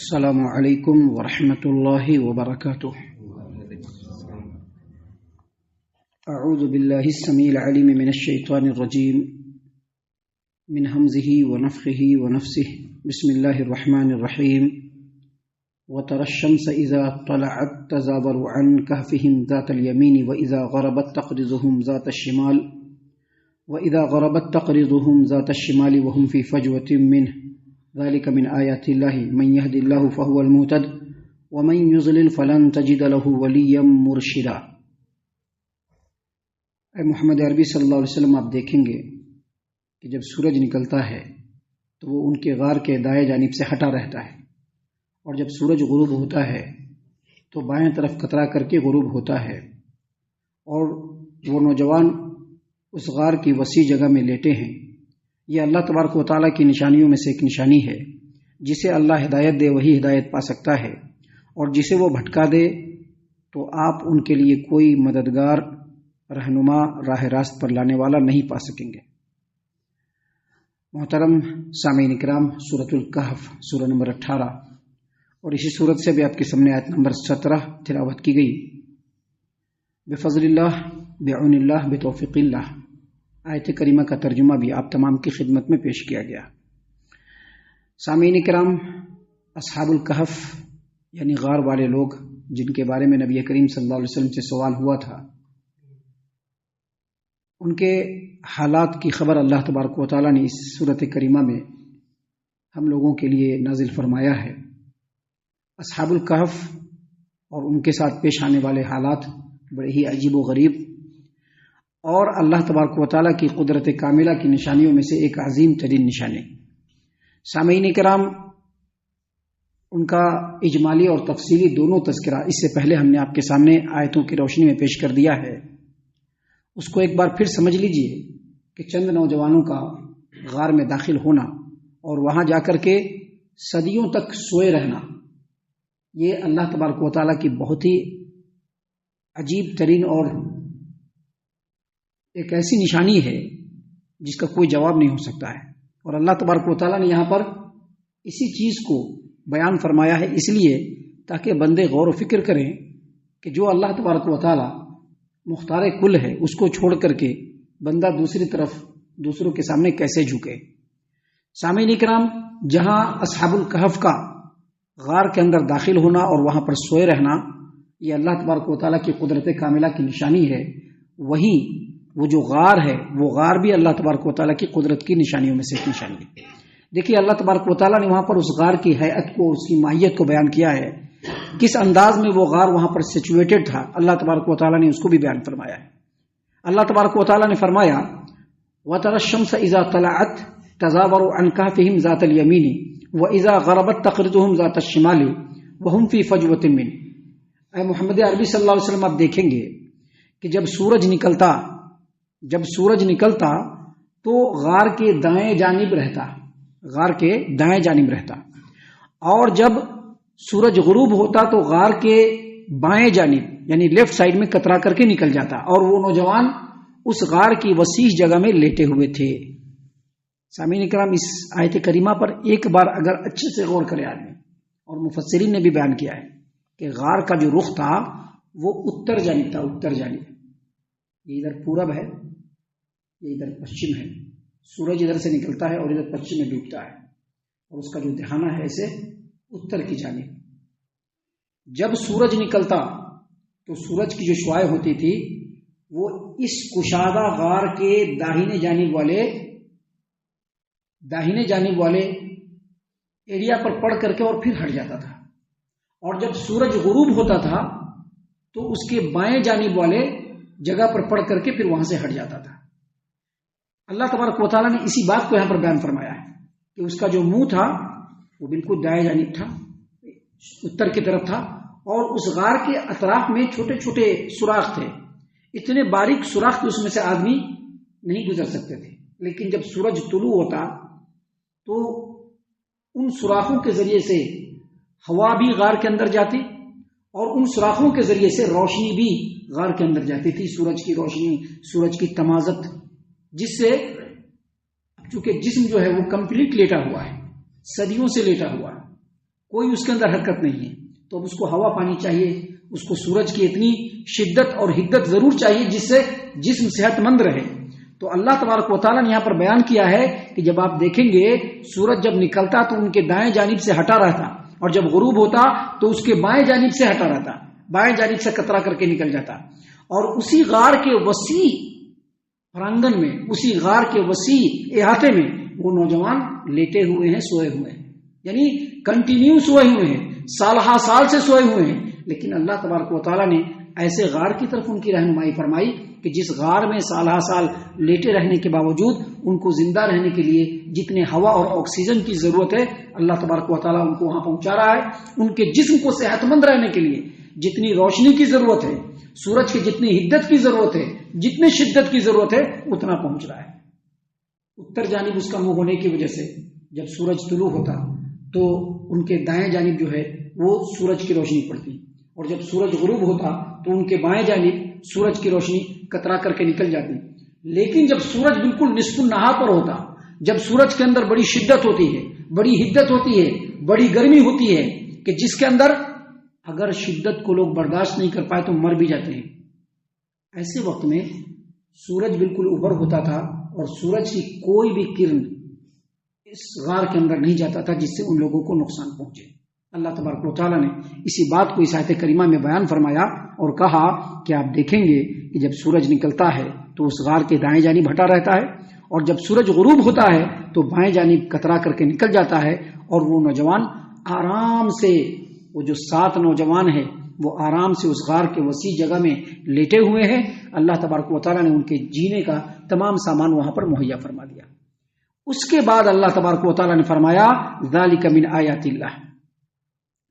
السلام علیکم ورحمۃ اللہ وبرکاتہ۔ اعوذ باللہ السمیع العلیم من الشیطان الرجیم من ہمزہ ونفخہ ونفثہ بسم اللہ الرحمن الرحیم۔ وترى الشمس اذا طلعت تزاور عن كهفهم ذات اليمين واذا غربت تقرضهم ذات الشمال ذات الشمال وهم في فجوة منه ذلك من آيات الله من يهد الله فهو المهتد ومن يضلل فلن تجد له وليا مرشدا۔ اے محمد عربی صلی اللہ علیہ وسلم، آپ دیکھیں گے کہ جب سورج نکلتا ہے تو وہ ان کے غار کے دائیں جانب سے ہٹا رہتا ہے، اور جب سورج غروب ہوتا ہے تو بائیں طرف کترا کر کے غروب ہوتا ہے، اور وہ نوجوان اس غار کی وسیع جگہ میں لیٹے ہیں۔ یہ اللہ تبارک و تعالیٰ کی نشانیوں میں سے ایک نشانی ہے۔ جسے اللہ ہدایت دے وہی ہدایت پا سکتا ہے، اور جسے وہ بھٹکا دے تو آپ ان کے لیے کوئی مددگار، رہنما، راہ راست پر لانے والا نہیں پا سکیں گے۔ محترم سامعین کرام، سورۃ الکہف سورہ نمبر 18 اور اسی سورت سے بھی آپ کے سامنے آیت نمبر 17 تلاوت کی گئی۔ بفضل اللہ، بعون اللہ، بتوفیق اللہ، آیت کریمہ کا ترجمہ بھی آپ تمام کی خدمت میں پیش کیا گیا۔ سامعین کرام، اصحاب الکہف یعنی غار والے لوگ جن کے بارے میں نبی کریم صلی اللہ علیہ وسلم سے سوال ہوا تھا، ان کے حالات کی خبر اللہ تبارک و تعالیٰ نے اس سورت کریمہ میں ہم لوگوں کے لیے نازل فرمایا ہے۔ اصحاب الکہف اور ان کے ساتھ پیش آنے والے حالات بڑے ہی عجیب و غریب اور اللہ تبارک و تعالیٰ کی قدرت کاملہ کی نشانیوں میں سے ایک عظیم ترین نشانی۔ سامعین کرام، ان کا اجمالی اور تفصیلی دونوں تذکرہ اس سے پہلے ہم نے آپ کے سامنے آیتوں کی روشنی میں پیش کر دیا ہے۔ اس کو ایک بار پھر سمجھ لیجئے کہ چند نوجوانوں کا غار میں داخل ہونا اور وہاں جا کر کے صدیوں تک سوئے رہنا، یہ اللہ تبارک و تعالیٰ کی بہت ہی عجیب ترین اور ایک ایسی نشانی ہے جس کا کوئی جواب نہیں ہو سکتا ہے۔ اور اللہ تبارک و تعالیٰ نے یہاں پر اسی چیز کو بیان فرمایا ہے اس لیے تاکہ بندے غور و فکر کریں کہ جو اللہ تبارک و تعالیٰ مختار کل ہے اس کو چھوڑ کر کے بندہ دوسری طرف دوسروں کے سامنے کیسے جھکے۔ سامعین کرام، جہاں اصحاب الکہف کا غار کے اندر داخل ہونا اور وہاں پر سوئے رہنا یہ اللہ تبارک و تعالیٰ کی قدرت کاملہ کی نشانی ہے، وہیں وہ جو غار ہے وہ غار بھی اللہ تبارک و تعالیٰ کی قدرت کی نشانیوں میں سے ایک نشانی ہے۔ دیکھیے اللہ تبارک و تعالیٰ نے وہاں پر اس غار کی حیت کو، اس کی ماہیت کو بیان کیا ہے، کس انداز میں وہ غار وہاں پر سچویٹڈ تھا، اللہ تبارک و تعالیٰ نے اس کو بھی بیان فرمایا ہے۔ اللہ تبارک و تعالیٰ نے فرمایا وَتَرَى الشَّمْسَ إِذَا طَلَعَتْ تَزَاوَرُ عَنْ كَهْفِهِمْ ذَاتَ الْيَمِينِ وَإِذَا غَرَبَتْ تَقْرِضُهُمْ ذَاتَ الشِّمَالِ وَهُمْ فِي فَجْوَةٍ مِّنْهُ۔ اے محمد عربی صلی اللہ علیہ وسلم، آپ دیکھیں گے کہ جب سورج نکلتا تو غار کے دائیں جانب رہتا، اور جب سورج غروب ہوتا تو غار کے بائیں جانب یعنی لیفٹ سائڈ میں کترا کر کے نکل جاتا، اور وہ نوجوان اس غار کی وسیع جگہ میں لیٹے ہوئے تھے۔ سامعین کرام، اس آیت کریمہ پر ایک بار اگر اچھے سے غور کرے آدمی، اور مفسرین نے بھی بیان کیا ہے کہ غار کا جو رخ تھا وہ اتر جانب تھا، اتر جانب، یہ ادھر پورب ہے، یہ ادھر پشچم ہے، سورج ادھر سے نکلتا ہے اور ادھر پشچم میں ڈوبتا ہے، اور اس کا جو دہانہ ہے اسے اتر کی جانب۔ جب سورج نکلتا تو سورج کی جو شعاع ہوتی تھی وہ اس کشادہ غار کے داہنے جانب والے ایریا پر پڑ کر کے اور پھر ہٹ جاتا تھا، اور جب سورج غروب ہوتا تھا تو اس کے بائیں جانب والے جگہ پر پڑ کر کے پھر وہاں سے ہٹ جاتا تھا۔ اللہ تبارک و تعالیٰ نے اسی بات کو یہاں پر بیان فرمایا ہے کہ اس کا جو منہ تھا وہ بالکل دائیں جانب تھا، اتر کی طرف تھا، اور اس غار کے اطراف میں چھوٹے چھوٹے سوراخ تھے، اتنے باریک سوراخ کہ اس میں سے آدمی نہیں گزر سکتے تھے، لیکن جب سورج طلوع ہوتا تو ان سوراخوں کے ذریعے سے ہوا بھی غار کے اندر جاتی، اور ان سوراخوں کے ذریعے سے روشنی بھی غار کے اندر جاتی تھی، سورج کی روشنی، سورج کی تمازت، جس سے چونکہ جسم جو ہے وہ کمپلیٹ لیٹا ہوا ہے، صدیوں سے لیٹا ہوا ہے، کوئی اس کے اندر حرکت نہیں ہے، تو اب اس کو ہوا پانی چاہیے، اس کو سورج کی اتنی شدت اور حدت ضرور چاہیے جس سے جسم صحت مند رہے۔ تو اللہ تبارک و تعالیٰ نے یہاں پر بیان کیا ہے کہ جب آپ دیکھیں گے سورج جب نکلتا تو ان کے دائیں جانب سے ہٹا رہتا، اور جب غروب ہوتا تو اس کے بائیں جانب سے ہٹا رہتا، بائیں جانب سے کترا کر کے نکل جاتا، اور اسی غار کے وسیع پرانگن میں، اسی غار کے وسیع احاطے میں وہ نوجوان لیٹے ہوئے ہیں، سوئے ہوئے ہیں، یعنی کنٹینیو سوئے ہوئے ہیں، سال ہا سال سے سوئے ہوئے ہیں۔ لیکن اللہ تبارک و تعالیٰ نے ایسے غار کی طرف ان کی رہنمائی فرمائی کہ جس غار میں سال ہا سال لیٹے رہنے کے باوجود ان کو زندہ رہنے کے لیے جتنے ہوا اور آکسیجن کی ضرورت ہے اللہ تبارک و تعالیٰ ان کو وہاں پہنچا رہا ہے۔ ان کے جسم کو صحت مند رہنے کے لیے جتنی روشنی کی ضرورت ہے، سورج کی جتنی حدت کی ضرورت ہے، جتنی شدت کی ضرورت ہے، اتنا پہنچ رہا ہے۔ اتر جانب اس کا منہ ہونے کی وجہ سے جب سورج طلوع ہوتا تو ان کے دائیں جانب جو ہے وہ سورج کی روشنی پڑتی، اور جب سورج غروب ہوتا تو ان کے بائیں جانب سورج کی روشنی کترا کر کے نکل جاتی۔ لیکن جب سورج بالکل نصف النہار پر ہوتا، جب سورج کے اندر بڑی شدت ہوتی ہے، بڑی حدت ہوتی ہے، بڑی گرمی ہوتی ہے کہ جس کے اندر اگر شدت کو لوگ برداشت نہیں کر پائے تو مر بھی جاتے ہیں، ایسے وقت میں سورج بالکل اوپر ہوتا تھا اور سورج کی کوئی بھی کرن اس غار کے اندر نہیں جاتا تھا جس سے ان لوگوں کو نقصان پہنچے۔ اللہ تبارک و تعالیٰ نے اسی بات کو اس آیت کریمہ میں بیان فرمایا اور کہا کہ آپ دیکھیں گے کہ جب سورج نکلتا ہے تو اس غار کے دائیں جانب ہٹا رہتا ہے، اور جب سورج غروب ہوتا ہے تو بائیں جانب کترا کر کے نکل جاتا ہے، اور وہ نوجوان آرام سے، وہ جو 7 نوجوان ہیں وہ آرام سے اس غار کے وسیع جگہ میں لیٹے ہوئے ہیں۔ اللہ تبارک و تعالیٰ نے ان کے جینے کا تمام سامان وہاں پر مہیا فرما دیا۔ اس کے بعد اللہ تبارک و تعالیٰ نے فرمایا ذالک من آیات اللہ،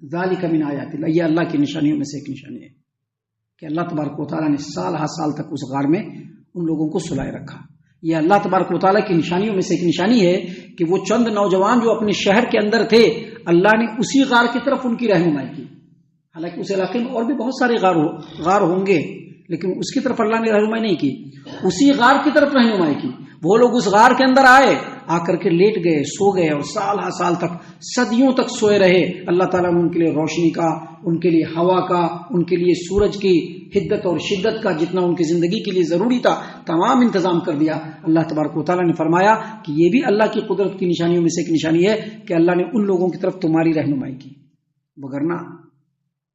ذالک من آیات اللہ، یہ اللہ کی نشانیوں میں سے ایک نشانی ہے کہ اللہ تبارک و تعالیٰ نے سال ہر سال تک اس غار میں ان لوگوں کو سلائے رکھا۔ یہ اللہ تبارک و تعالیٰ کی نشانیوں میں سے ایک نشانی ہے کہ وہ چند نوجوان جو اپنے شہر کے اندر تھے، اللہ نے اسی غار کی طرف ان کی رہنمائی کی۔ حالانکہ اس علاقے میں اور بھی بہت سارے غار ہوں گے، لیکن اس کی طرف اللہ نے رہنمائی نہیں کی، اسی غار کی طرف رہنمائی کی۔ وہ لوگ اس غار کے اندر آئے، آ کر کے لیٹ گئے، سو گئے، اور سال ہا سال تک، صدیوں تک سوئے رہے۔ اللہ تعالیٰ نے ان کے لیے روشنی کا، ان کے لیے ہوا کا، ان کے لیے سورج کی حدت اور شدت کا جتنا ان کی زندگی کے لیے ضروری تھا تمام انتظام کر دیا۔ اللہ تبارک و تعالیٰ نے فرمایا کہ یہ بھی اللہ کی قدرت کی نشانیوں میں سے ایک نشانی ہے کہ اللہ نے ان لوگوں کی طرف تمہاری رہنمائی کی، وگرنہ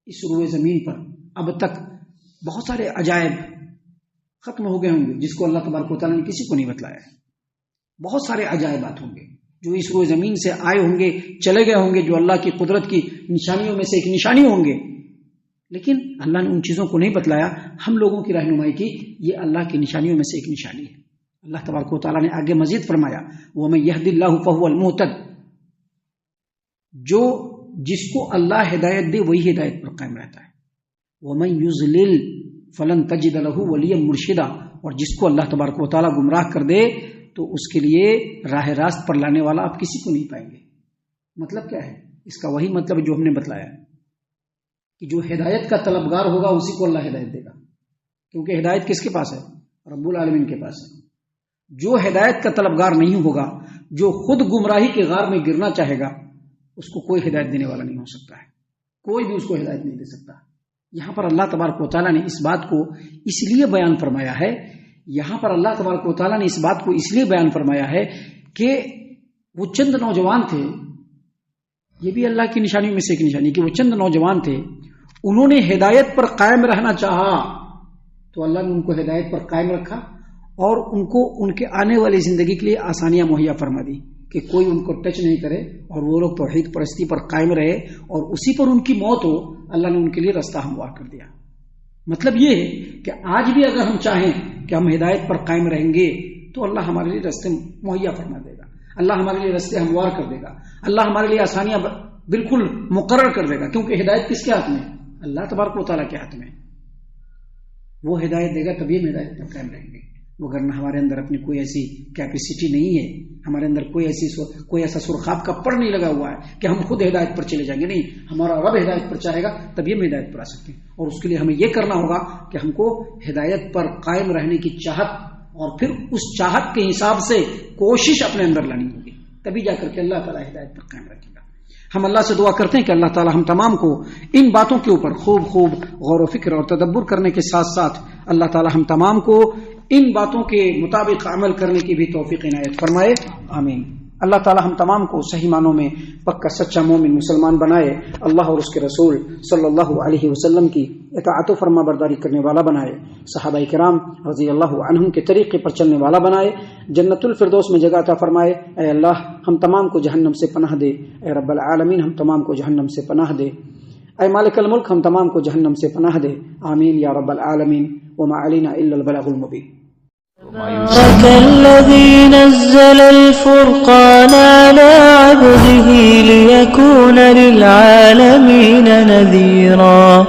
اس روئے زمین پر اب تک بہت سارے عجائب ختم ہو گئے ہوں گے جس کو اللہ تبارک و تعالیٰ نے کسی کو نہیں بتلایا ہے۔ بہت سارے عجائبات ہوں گے جو اس روئے زمین سے آئے ہوں گے، چلے گئے ہوں گے، جو اللہ کی قدرت کی نشانیوں میں سے ایک نشانی ہوں گے، لیکن اللہ نے ان چیزوں کو نہیں بتلایا، ہم لوگوں کی رہنمائی کی۔ یہ اللہ کی نشانیوں میں سے ایک نشانی ہے۔ اللہ تبارک و تعالیٰ نے آگے مزید فرمایا وَمَن يَهْدِ اللَّهُ فَهُوَ الْمُهْتَدِ، جو جس کو اللہ ہدایت دے وہی ہدایت پر قائم رہتا ہے۔ وَمَن يُضْلِلْ فَلَن تَجِدَ لَهُ وَلِيًّا مُرْشِدًا، اور جس کو اللہ تبارک و تعالیٰ گمراہ کر دے تو اس کے لیے راہ راست پر لانے والا آپ کسی کو نہیں پائیں گے۔ مطلب کیا ہے اس کا؟ وہی مطلب جو ہم نے بتلایا کہ جو ہدایت کا طلبگار ہوگا اسی کو اللہ ہدایت دے گا، کیونکہ ہدایت کس کے پاس ہے؟ رب العالمین کے پاس ہے۔ جو ہدایت کا طلبگار نہیں ہوگا، جو خود گمراہی کے غار میں گرنا چاہے گا، اس کو کوئی ہدایت دینے والا نہیں ہو سکتا ہے، کوئی بھی اس کو ہدایت نہیں دے سکتا۔ یہاں پر اللہ تبارک و تعالیٰ نے اس بات کو اس لیے بیان فرمایا ہے، یہاں پر اللہ تبارک و تعالیٰ نے اس بات کو اس لیے بیان فرمایا ہے کہ وہ چند نوجوان تھے، یہ بھی اللہ کی نشانیوں میں سے ایک نشانی کہ وہ چند نوجوان تھے، انہوں نے ہدایت پر قائم رہنا چاہا تو اللہ نے ان کو ہدایت پر قائم رکھا اور ان کو ان کے آنے والی زندگی کے لیے آسانیاں مہیا فرما دی کہ کوئی ان کو ٹچ نہیں کرے، اور وہ لوگ توحید پرستی پر قائم رہے اور اسی پر ان کی موت ہو۔ اللہ نے ان کے لیے راستہ ہموار کر دیا۔ مطلب یہ ہے کہ آج بھی اگر ہم چاہیں کہ ہم ہدایت پر قائم رہیں گے تو اللہ ہمارے لیے راستے مہیا فرما دے گا، اللہ ہمارے لیے راستے ہموار کر دے گا، اللہ ہمارے لیے آسانیاں بالکل مقرر کر دے گا، کیونکہ ہدایت کس کے ہاتھ میں؟ اللہ تبارک و تعالیٰ کے ہاتھ میں۔ وہ ہدایت دے گا تبھی ہم ہدایت پر قائم رہیں گے، وگرنہ ہمارے اندر اپنی کوئی ایسی کیپیسٹی نہیں ہے، ہمارے اندر کوئی ایسا سرخاب کا پڑ نہیں لگا ہوا ہے کہ ہم خود ہدایت پر چلے جائیں گے۔ نہیں، ہمارا رب ہدایت پر چاہے گا تبھی ہم ہدایت پر آ سکتے ہیں، اور اس کے لیے ہمیں یہ کرنا ہوگا کہ ہم کو ہدایت پر قائم رہنے کی چاہت اور پھر اس چاہت کے حساب سے کوشش اپنے اندر لانی ہوگی، تبھی جا کر کے اللہ تعالیٰ ہدایت پر قائم رکھے گا۔ ہم اللہ سے دعا کرتے ہیں کہ اللہ تعالی ہم تمام کو ان باتوں کے اوپر خوب غور و فکر اور تدبر کرنے کے ساتھ ساتھ اللہ تعالی ہم تمام کو ان باتوں کے مطابق عمل کرنے کی بھی توفیق عنایت فرمائے، آمین۔ اللہ تعالی ہم تمام کو صحیح معنوں میں پکا سچا مومن مسلمان بنائے، اللہ اور اس کے رسول صلی اللہ علیہ وسلم کی اطاعت و فرما برداری کرنے والا بنائے، صحابہ کرام رضی اللہ عنہم کے طریقے پر چلنے والا بنائے، جنت الفردوس میں جگہ عطا فرمائے۔ اے اللہ ہم تمام کو جہنم سے پناہ دے، اے رب العالمین ہم تمام کو جہنم سے پناہ دے، اے مالک الملک ہم تمام کو جہنم سے پناہ دے، آمین یا رب العالمین۔ وما علینا الا البلاغ المبین۔ تبارك الذي نزل الفرقان على عبده ليكون للعالمين نذيرا